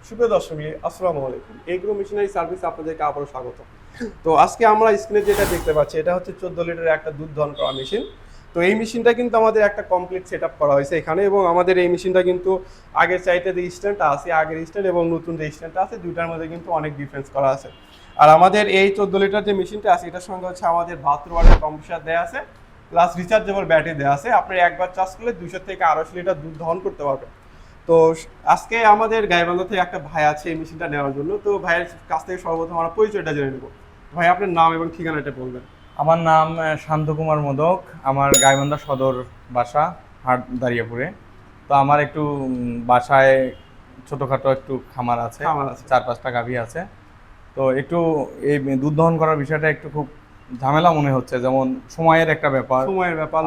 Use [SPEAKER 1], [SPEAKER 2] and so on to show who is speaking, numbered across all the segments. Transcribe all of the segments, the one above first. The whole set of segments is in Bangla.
[SPEAKER 1] সুপ্রিয় দর্শক, আসসালামু আলাইকুম। এগ্রো মেশিনারি সার্ভিস আপনাদেরকে আবারও স্বাগত। তো আজকে আমরা স্ক্রিনে যেটা দেখতে পাচ্ছি এটা হচ্ছে 14 লিটারের একটা দুধ দহন করা মেশিন। তো এই মেশিনটা কিন্তু আমাদের একটা কমপ্লিট সেটআপ করা হয়েছে এখানে, এবং আমাদের এই মেশিনটা কিন্তু আগের চাইতে যে স্ট্যান্ডটা আছে, আগের স্ট্যান্ড এবং নতুন যে স্ট্যান্ডটা আছে, দুইটার মধ্যে কিন্তু অনেক ডিফারেন্স করা আছে। আর আমাদের এই 14 লিটার যে মেশিনটা আছে এটার সঙ্গে হচ্ছে আমাদের 72 ওয়াটের কম্প্রেসার দেওয়া আছে, প্লাস রিচার্জেবল ব্যাটারি দেওয়া আছে। আপনি একবার চার্জ করলে 200 থেকে 250 লিটার দুধ দহন করতে পারবেন। তো আজকে আমাদের গাইবান্ধা থেকে একটা ভাই আছে এই মেশিনটা নেওয়ার জন্য। তো ভাইয়ের কাছ থেকে সর্বপ্রথম আমরা পরিচয়টা জেনে নেব। ভাই, আপনার নাম এবং ঠিকানাটা বলবেন।
[SPEAKER 2] আমার নাম শান্তকুমার মোদক। আমার গাইবান্ধা সদর বাসা, হাট দাঁড়িয়াপুরে। তো আমার একটু বাসায় ছোটোখাটো একটু খামার আছে, 4-5টা গাভী আছে। তো একটু এই দুধ দহন করার বিষয়টা একটু খুব ঝামেলা মনে হচ্ছে, যেমন সময়ের একটা ব্যাপার,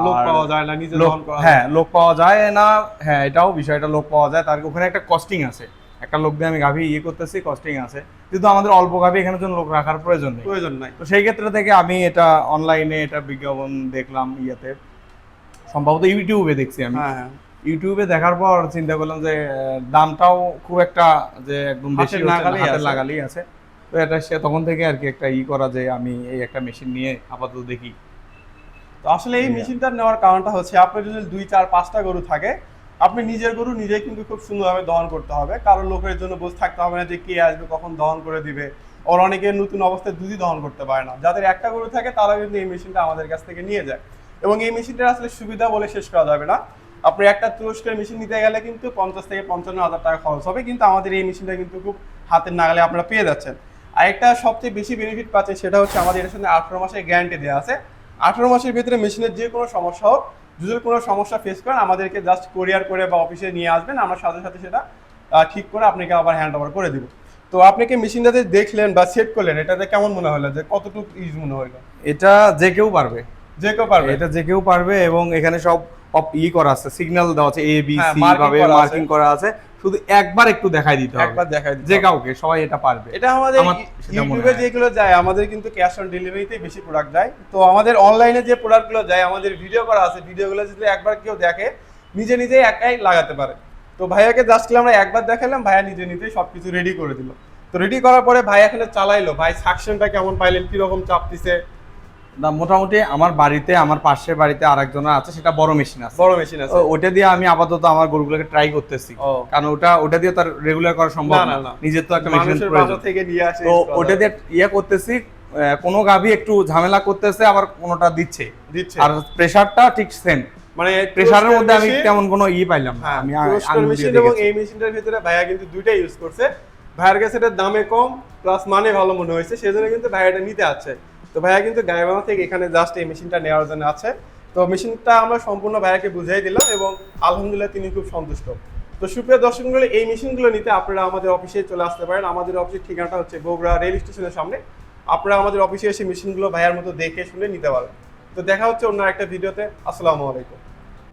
[SPEAKER 1] লোক পাওয়া যায় না, নিজে দহন করা।
[SPEAKER 2] হ্যাঁ, লোক পাওয়া যায় না। হ্যাঁ, এটাও বিষয়টা, লোক পাওয়া যায়, তার ওখানে একটা কস্টিং আছে। একটা লোক দিয়ে আমি গাভী করতেছি, কস্টিং আছে, কিন্তু আমাদের অল্প গাভী, এখানে জন্য লোক রাখার প্রয়োজন নাই। তো সেই ক্ষেত্রে থেকে আমি এটা অনলাইনে এটা বিজ্ঞাপন দেখলাম, সম্ভবত ইউটিউবে দেখছি আমি। ইউটিউবে দেখার পর চিন্তা করলাম যে দামটাও খুব একটা যে একদম বেশি হাতের লাগালেই আছে। তো এটা সে তখন থেকে আর কি একটা করা, যে আমি এই একটা মেশিন নিয়ে আপাতত দেখি।
[SPEAKER 1] তো আসলে এই মেশিনটা নেওয়ার কারণটা হচ্ছে, আপনার যদি 2-4-5টা গরু থাকে, আপনি নিজের গরু নিজেই কিন্তু খুব সুন্দরভাবে দহন করতে হবে। কারণ লোকের জন্য বসে থাকতে হবে না যে কে আসবে কখন দহন করে দিবে। ওর অনেকে নতুন অবস্থায় দুধই দহন করতে পারে না। যাদের একটা গরু থাকে তারা কিন্তু এই মেশিনটা আমাদের কাছ থেকে নিয়ে যায়। এবং এই মেশিনটার আসলে সুবিধা বলে শেষ করা যাবে না। আপনি একটা তুরস্কের মেশিন নিতে গেলে কিন্তু 50 থেকে 55 হাজার টাকা খরচ হবে, কিন্তু আমাদের এই মেশিনটা কিন্তু খুব হাতের নাগালে আপনারা পেয়ে যাচ্ছেন। আরেকটা সবচেয়ে বেশি বেনিফিট পাচ্ছেন সেটা হচ্ছে, আমাদের এর সঙ্গে 18 মাসের গ্যারান্টি দেওয়া আছে। 18 মাসের ভিতরে মেশিনের যে কোনো সমস্যা হোক, যদি কোনো সমস্যা ফেস করেন, আমাদেরকে জাস্ট কোরিয়ার করে বা অফিসে নিয়ে আসবেন, আমরা সাথে সাথে সেটা ঠিক করে আপনাকে আবার হ্যান্ড ওভার করে দিব। তো আপনাকে মেশিনটাতে দেখলেন বা সেট করলেন, এটাতে কেমন মনে হলো, যে কতটুকু ইউজ মনে হলো?
[SPEAKER 2] এটা যে কেউ পারবে,
[SPEAKER 1] এটা
[SPEAKER 2] যে কেউ পারবে, এবং এখানে সব করা আছে, সিগন্যাল দেওয়া আছে, ABC ভাবে মার্কিং করা আছে। শুধু একবার একটু দেখাই দিতে হবে, যে কাউকে, সবাই এটা পারবে।
[SPEAKER 1] এটা আমাদের ইউটিউবে যেগুলো যায়, আমাদের কিন্তু ক্যাশ অন ডেলিভারিতে বেশি প্রোডাক্ট যায়। তো আমাদের অনলাইনে যে প্রোডাক্টগুলো যায়, আমাদের ভিডিও করা আছে, ভিডিওগুলো যদি একবার কেউ দেখে, নিজে নিজেই একাই লাগাতে পারে। তো ভাইয়াকে জাস্ট আমরা একবার দেখালাম, ভাইয়া নিজে নিজেই সবকিছু রেডি করে দিল। তো রেডি করার পরে ভাই এখানে চালাইলো। ভাই সাকশনটা কেমন পাইলেন, কিরকম চাপ দিছে?
[SPEAKER 2] না, মোটামুটি আমার বাড়িতে, আমার পাশের বাড়িতে আরেকজনের আছে, সেটা বড় মেশিন আছে। ওটা দিয়ে আমি আপাতত আমার গরুগুলোকে ট্রাই করতেছি, কারণ ওটা দিয়ে তার রেগুলার করা সম্ভব না। নিজের তো একটা মেশিন প্রয়োজন। তো ওটা দিয়ে করতেছি। কোনো গাভী একটু ঝামেলা করতেছে, আবার কোনোটা দিচ্ছে, আর প্রেসারটা ঠিক সেম। মানে প্রেসারের মধ্যে আমি তেমন কোনো পাইলাম না। আমি
[SPEAKER 1] মেশিন এবং এই মেশিনটার ভিতরে ভাইয়া কিন্তু দুইটাই ইউজ করছে। ভাইয়ার কাছে এটার দামে কম, প্লাস মানে ভালো মনে হয়েছে, সেজন্য কিন্তু ভাইয়া এটা নিতে আছে। তো ভাইয়া কিন্তু গাইবান্ধা থেকে এখানে জাস্ট এই মেশিনটা নেওয়ার জন্য আছে। তো মেশিনটা আমরা সম্পূর্ণ ভাইয়াকে বুঝিয়ে দিলাম, এবং আলহামদুলিল্লাহ তিনি খুব সন্তুষ্ট। তো সুপ্রিয় দর্শকগুলো, এই মেশিনগুলো নিতে আপনারা আমাদের অফিসে চলে আসতে পারেন। আমাদের অফিসের ঠিকানাটা হচ্ছে বগুড়া রেল স্টেশনের সামনে। আপনারা আমাদের অফিসে এসে মেশিনগুলো ভাইয়ার মতো দেখে শুনে নিতে পারেন। তো দেখা হচ্ছে অন্য একটা ভিডিওতে। আসসালামু আলাইকুম।